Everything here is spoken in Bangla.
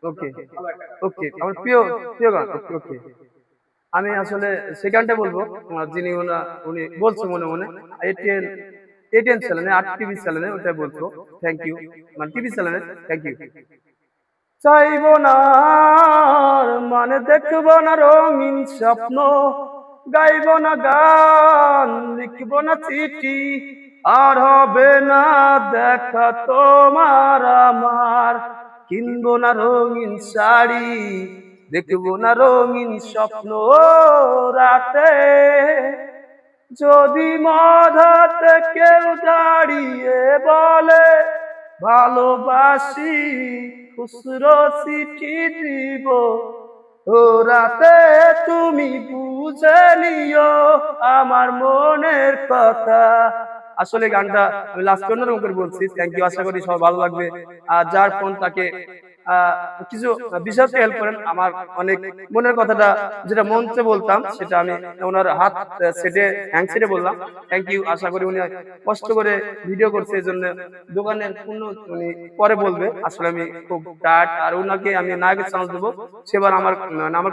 ওকে ওকে, আমার প্রিয় প্রিয় গান। ওকে ওকে, আমি আসলে সেকেন্ডে বলবো, যিনি উনি বলছে মনে মনে এটিএন এটিএন চ্যানেলে, আর টিভি চ্যানেলে, ওটা বলছো। থ্যাংক ইউ, মানে টিভি চ্যানেলে। Thank you. চাইব না আর মানে দেখব না রঙিন স্বপ্ন, গাইব না গান, লিখব না চিঠি, আর হবে না দেখা তোমার আমার। কিনবো না রঙিন শাড়ি, দেখবো না রঙিন স্বপ্ন রাতে। যদি মাঝাতে কেউ দাঁড়িয়ে বলে ভালোবাসি, খুচরো চিঠি দিব ও রাতে, তুমি বুঝে নিও আমার মনের কথা। আসলে গানটা আমি লাস্ট অন্যরকম করে বলছি। থ্যাংক ইউ, আশা করি সবার ভালো লাগবে। আর যার ফোন তাকে কিছু বিষয় হেল্প করেন। আমার অনেক মনের কথাটা যেটা মঞ্চে বলতাম সেটা আমি ওনার হাত সেটে হ্যাং সেটে বললাম। থ্যাংক ইউ, আশা করি উনি কষ্ট করে ভিডিও করছে, এই জন্য দোকানের পূর্ণ উনি পরে বলবে। আসলে আমি খুব টায়ার্ড, আর ওনাকে আমি নায়কের চান্স দেবো, সেবার আমার